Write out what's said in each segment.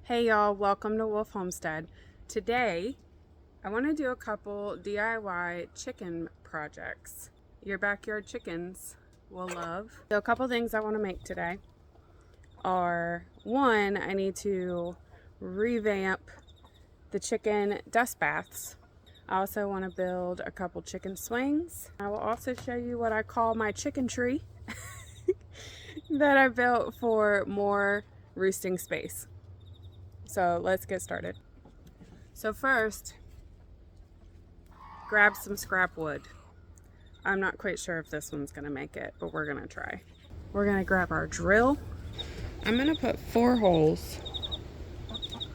Hey y'all, welcome to Wolf Homestead. Today, I want to do a couple DIY chicken projects. Your backyard chickens will love. So a couple things I want to make today are, one, I need to revamp the chicken dust baths. I also want to build a couple chicken swings. I will also show you what I call my chicken tree that I built for more roosting space. So let's get started. So first, grab some scrap wood. I'm not quite sure if this one's gonna make it, but we're gonna try. We're gonna grab our drill. I'm gonna put 4 holes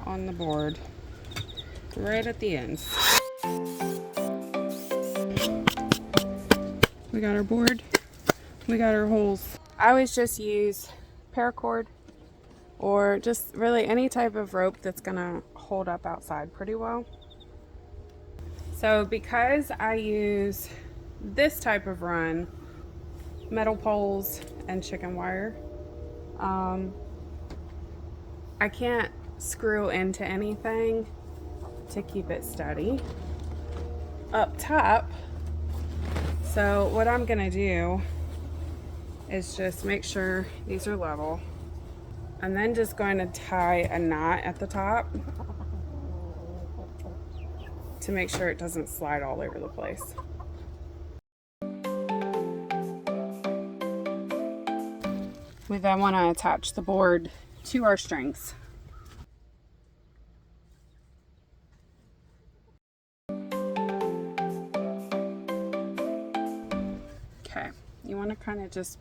on the board right at the ends. We got our board, we got our holes. I always just use PARACORD or just really any type of rope that's gonna hold up outside pretty well. So because I use this type of run, metal poles and chicken wire, I can't screw into anything to keep it steady up top. So what I'm gonna do is just make sure these are level, and then just going to tie a knot at the top to make sure it doesn't slide all over the place. We then want to attach the board to our strings. Okay, you want to kind of just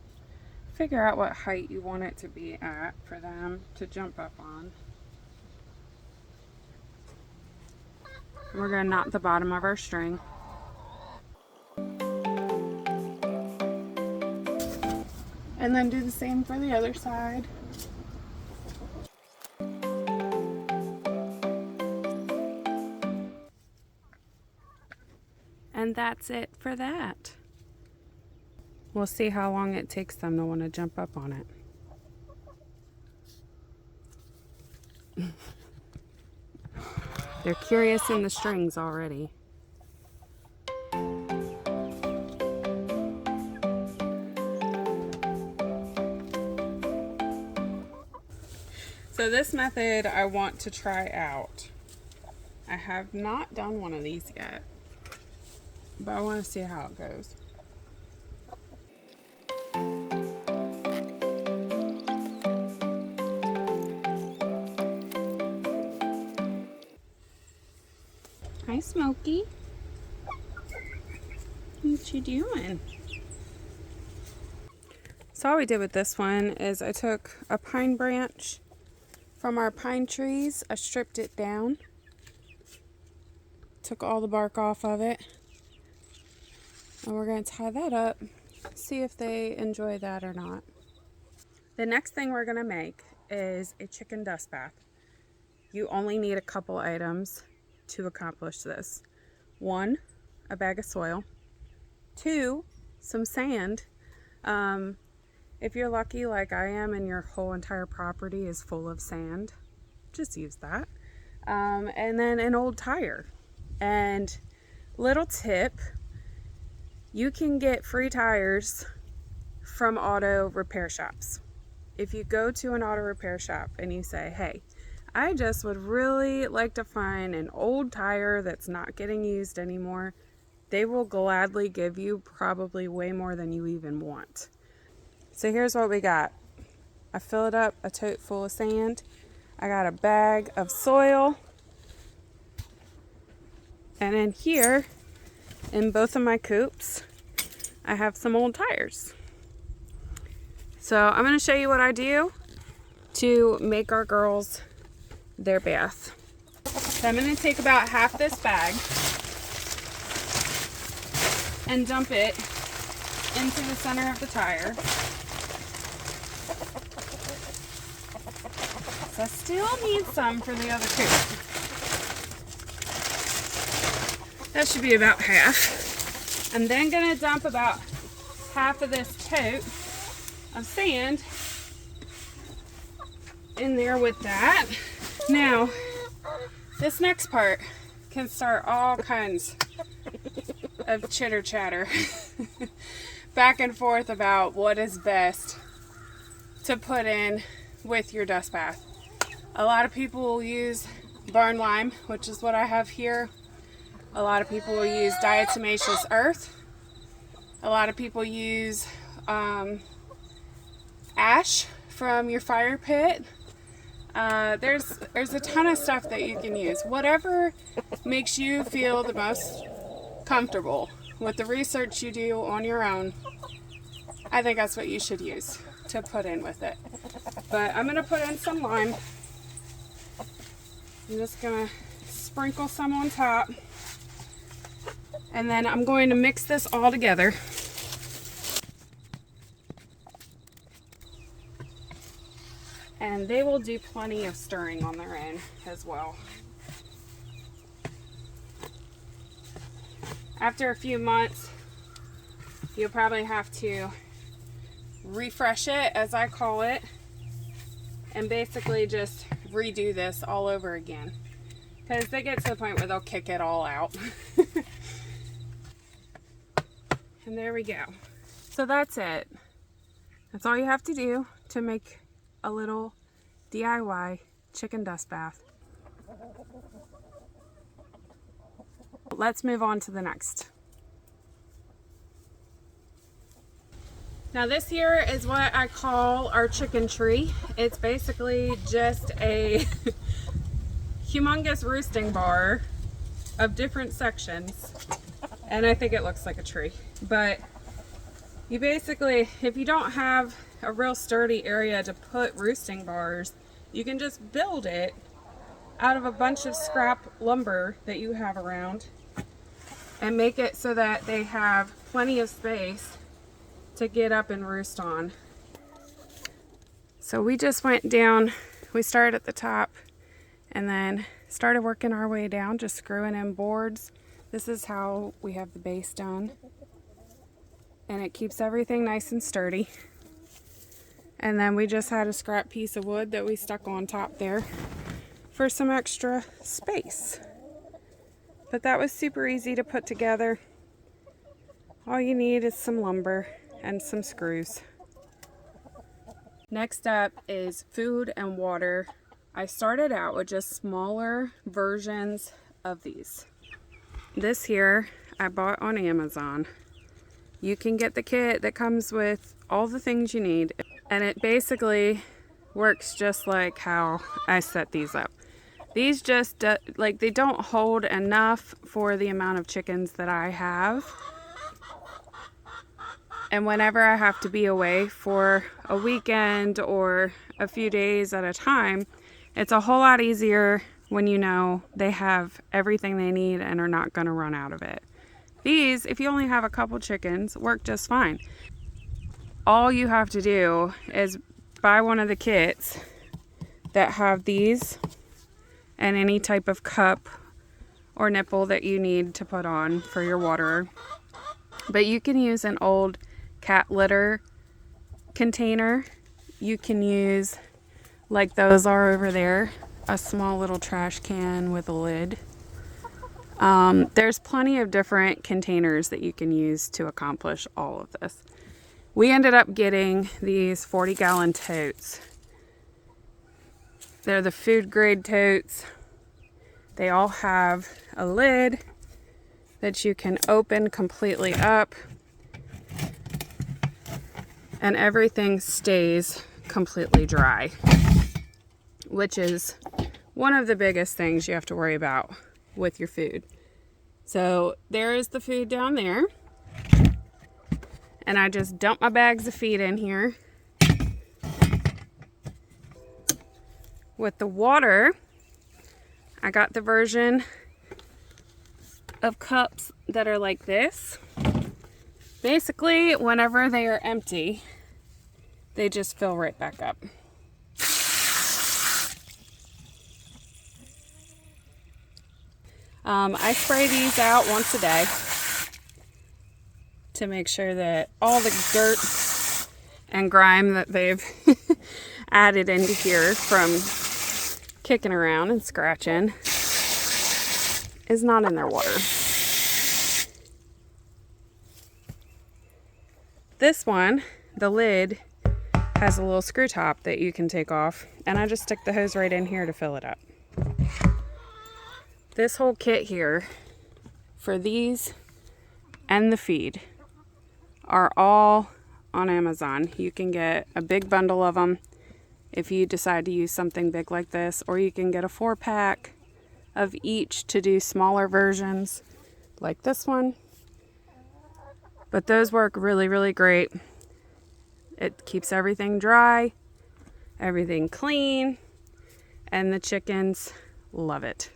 figure out what height you want it to be at for them to jump up on. And we're going to knot the bottom of our string. And then do the same for the other side. And that's it for that. We'll see how long it takes them to want to jump up on it. They're curious in the strings already. So this method I want to try out. I have not done one of these yet, but I want to see how it goes. Hi, Smokey. What you doing? So all we did with this one is I took a pine branch from our pine trees. I stripped it down, took all the bark off of it, and we're going to tie that up, see if they enjoy that or not. The next thing we're going to make is a chicken dust bath. You only need a couple items to accomplish this. 1, a bag of soil. 2, some sand. If you're lucky like I am and your whole entire property is full of sand, just use that. And then an old tire. And little tip, you can get free tires from auto repair shops. If you go to an auto repair shop and you say, hey, I just would really like to find an old tire that's not getting used anymore, they will gladly give you probably way more than you even want. So here's what we got. I filled up a tote full of sand. I got a bag of soil. And in here, in both of my coops, I have some old tires. So I'm going to show you what I do to make our girls their bath. So I'm going to take about half this bag and dump it into the center of the tire. So I still need some for the other coop. That should be about half. I'm then going to dump about half of this tote of sand in there with that. Now, this next part can start all kinds of chitter chatter back and forth about what is best to put in with your dust bath. A lot of people will use barn lime, which is what I have here. A lot of people will use diatomaceous earth. A lot of people use ash from your fire pit. There's a ton of stuff that you can use. Whatever makes you feel the most comfortable with the research you do on your own, I think that's what you should use to put in with it. But I'm going to put in some lime. I'm just going to sprinkle some on top. And then I'm going to mix this all together. And they will do plenty of stirring on their own as well. After a few months, you'll probably have to refresh it, as I call it, and basically just redo this all over again, because they get to the point where they'll kick it all out. And there we go. So that's it. That's all you have to do to make a little DIY chicken dust bath. Let's move on to the next. Now this here is what I call our chicken tree. It's basically just a humongous roosting bar of different sections, and I think it looks like a tree. But you basically, if you don't have a real sturdy area to put roosting bars, you can just build it out of a bunch of scrap lumber that you have around and make it so that they have plenty of space to get up and roost on. So we just went down, we started at the top and then started working our way down, just screwing in boards. This is how we have the base done, and it keeps everything nice and sturdy. And then we just had a scrap piece of wood that we stuck on top there for some extra space. But that was super easy to put together. All you need is some lumber and some screws. Next up is food and water. I started out with just smaller versions of these. This here I bought on Amazon. You can get the kit that comes with all the things you need, and it basically works just like how I set these up. These just like, they don't hold enough for the amount of chickens that I have. And whenever I have to be away for a weekend or a few days at a time, it's a whole lot easier when you know they have everything they need and are not going to run out of it. These, if you only have a couple chickens, work just fine. All you have to do is buy one of the kits that have these and any type of cup or nipple that you need to put on for your water. But you can use an old cat litter container. You can use, like those are over there, a small little trash can with a lid. There's plenty of different containers that you can use to accomplish all of this. We ended up getting these 40-gallon totes. They're the food grade totes. They all have a lid that you can open completely up, and everything stays completely dry, which is one of the biggest things you have to worry about with your food. So there is the food down there, and I just dump my bags of feed in here. With the water, I got the version of cups that are like this. Basically, whenever they are empty, they just fill right back up. I spray these out once a day to make sure that all the dirt and grime that they've added into here from kicking around and scratching is not in their water. This one, the lid, has a little screw top that you can take off, and I just stick the hose right in here to fill it up. This whole kit here for these and the feed are all on Amazon. You can get a big bundle of them if you decide to use something big like this, or you can get a 4-pack of each to do smaller versions like this one. But those work really, really great. It keeps everything dry, everything clean, and the chickens love it.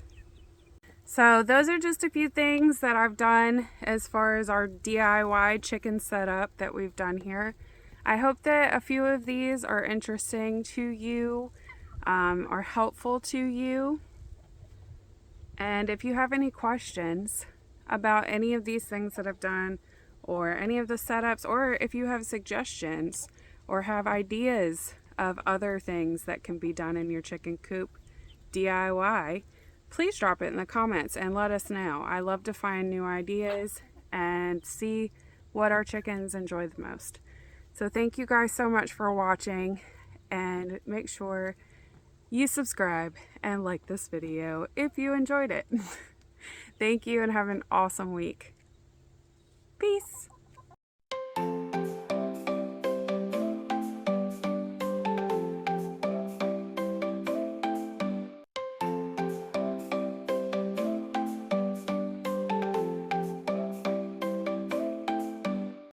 So those are just a few things that I've done as far as our DIY chicken setup that we've done here. I hope that a few of these are interesting to you, are helpful to you. And if you have any questions about any of these things that I've done, or any of the setups, or if you have suggestions or have ideas of other things that can be done in your chicken coop DIY, please drop it in the comments and let us know. I love to find new ideas and see what our chickens enjoy the most. So thank you guys so much for watching, and make sure you subscribe and like this video if you enjoyed it. Thank you and have an awesome week. Peace.